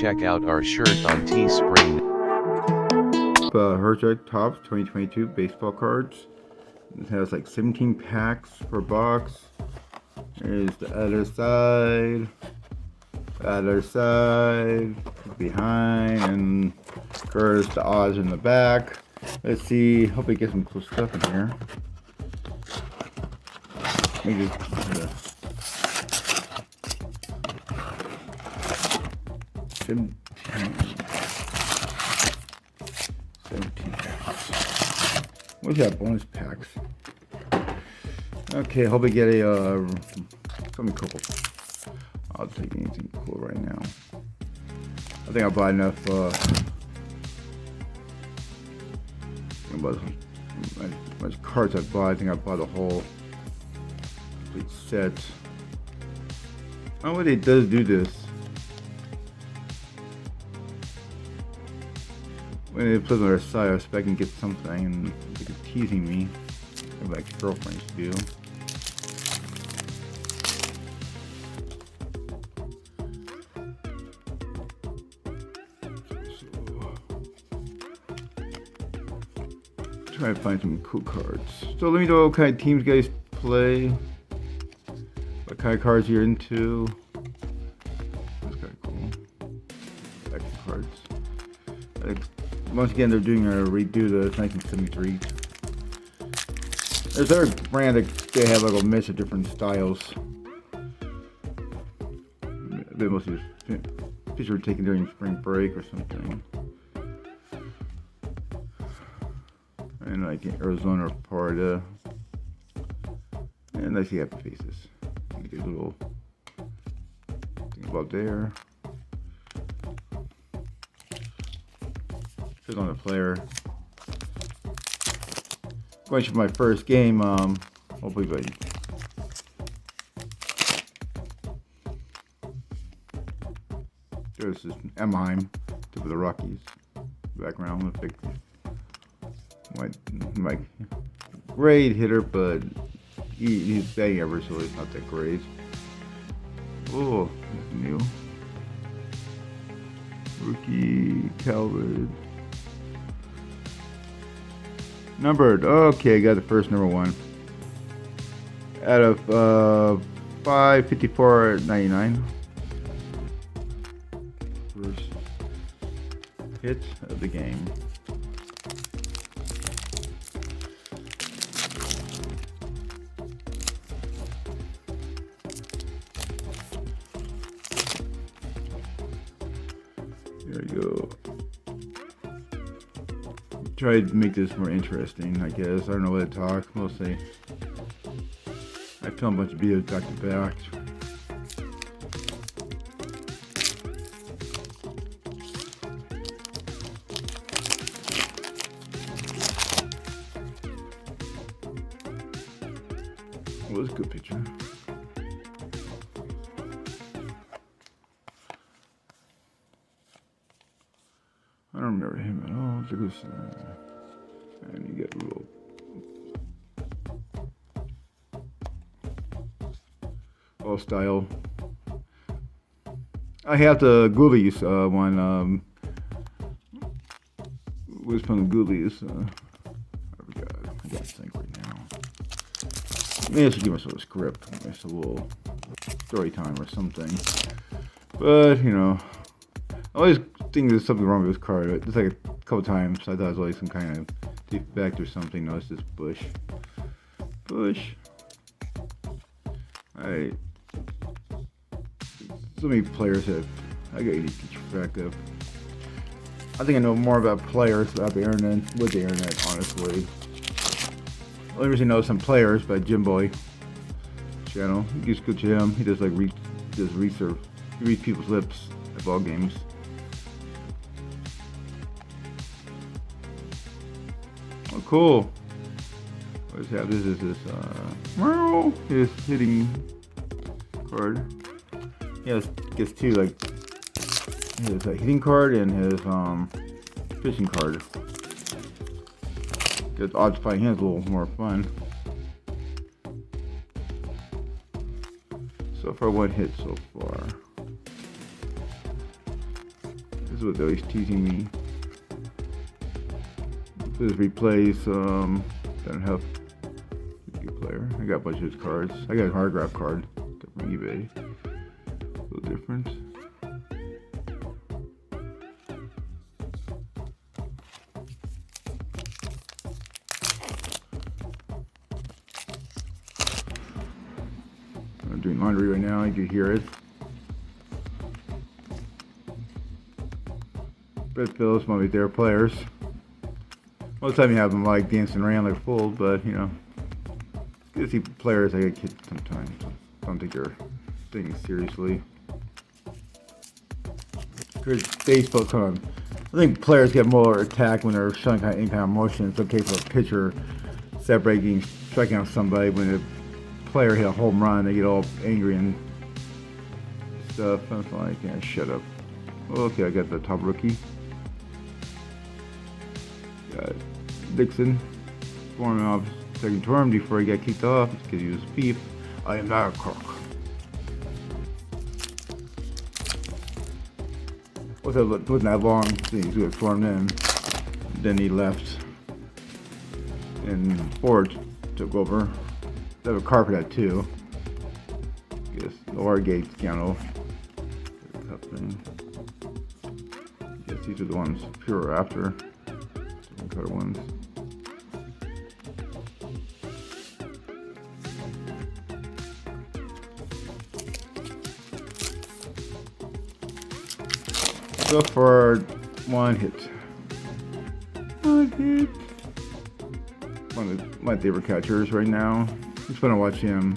check out our shirt on Teespring. Herjek Tops 2022 baseball cards. It has like 17 packs per box. Here's the other side, behind, and there's the odds in the back. Let's see, hope we get some cool stuff in here. Maybe Seventeen packs. What's that? Bonus packs. Okay, hope we get a something cool. I'll take anything cool right now. I think I bought enough. Much cards I bought. I think I bought a whole complete set. I don't know what it does do this. When they put it on their side, I was expecting to get something, and they're teasing me. Like my girlfriends do. Try to find some cool cards. So let me know what kind of teams you guys play. What kind of cards you're into. That's kind of cool. Action cards. Once again, they're doing a redo to 1973. There's other brand that they have like a mix of different styles. They must have pictures were taken during spring break or something. And like in Arizona or Florida. And I see happy faces. You get a little thing about there. Says on the player. Going for my first game, hopefully like there's this Anaheim to the Rockies background. With big, my great hitter, but he's batting average, so it's not that great. Oh, that's new. Rookie Calvin. Numbered. Okay, I got the first number one. Out of 554.99. First hit of the game. There you go. Try to make this more interesting, I guess. I don't know what to talk. Mostly, I film a bunch of videos back to back. Well, that's a good picture. I don't remember him at all. Look at this. And you get a little all style. I have the Ghoulies one. Was from the Ghoulies. I forgot. I can't think right now. Maybe I should give myself a script. It's a little story time or something. But you know, I always think there's something wrong with this card. It's like a couple times I thought it was like some kind of defect or something. No, it's just Bush. So many players have I gotta keep track of. I think I know more about players about the internet with the internet, honestly. I only really know some players by Jim Boy channel. You just go to him. He does like research. He reads people's lips at ball games. Oh, cool. What does he have? This is his hitting card. He gets two, like his hitting card and his pitching card. Because odds fighting him is a little more fun. So far, one hit so far. is what they're always teasing me. This replace don't have good player. I got a bunch of his cards. I got a autograph card from eBay. A little different. I'm doing laundry right now. You can hear it. Red Phillips might be their players. Most of the time you have them like dancing around like a fool, but you know, good to see players. I get kids sometimes. Don't take their things seriously. Because baseball, I think players get more attacked when they're showing any kind of emotion. It's okay for a pitcher separating, striking out somebody. When a player hit a home run, they get all angry and stuff. I was like, yeah, shut up. Okay, I got the top rookie. Got Dixon forming off second term before he got kicked off because he was a thief. I am not a crook. Wasn't that long since he was formed in. Then he left, and Ford took over. They have a car for that too. I guess the Watergate scandal. I guess these are the ones pure after. Color ones. So for one hit. One of my favorite catchers right now. It's fun to watch him.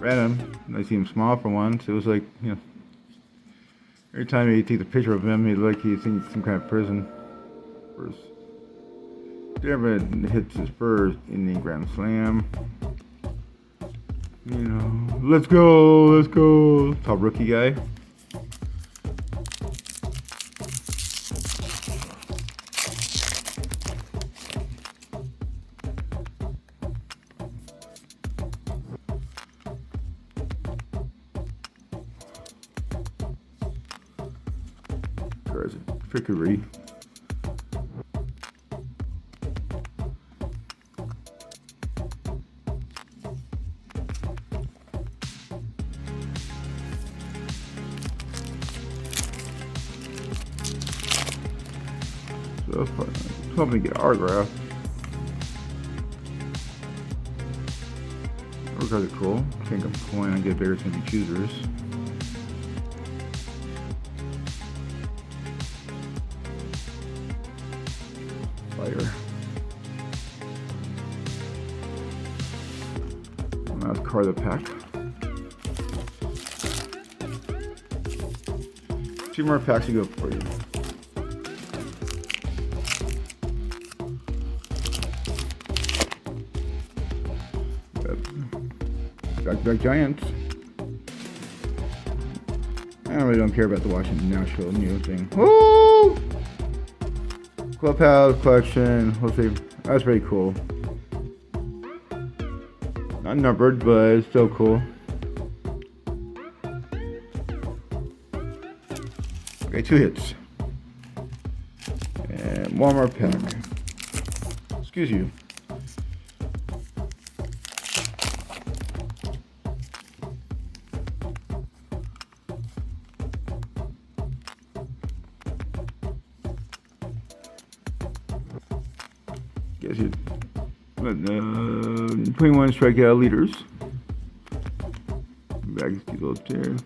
Random. I see him small for once. It was like, you know, every time you take a picture of him, he looked like he's in some kind of prison. First. Devin hits his first inning grand slam. You know, let's go. Top rookie guy. There's a trickery. So far, I'm hoping to get autograph. Those are cool. Can't complain. I get bigger than the choosers. Fire. Last card of the pack. 2 more packs to go for you. Back Giants. I really don't care about the Washington National News thing. Woo! Clubhouse collection. Let's see. That's pretty cool. Not numbered, but it's still cool. Okay, 2 hits. And one more pack. Excuse you. Guess you. 21 strikeout leaders. Back to those 10.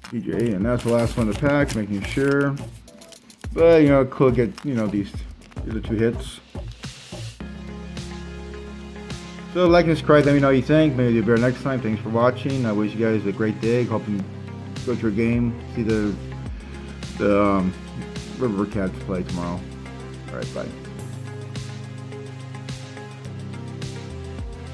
DJ, and that's the last one of the pack, making sure. But you know, cool get these are the 2 hits. So like and subscribe, let me know what you think. Maybe do better next time. Thanks for watching. I wish you guys a great day. Hope you go to your game. See the River Cats play tomorrow. Alright, bye.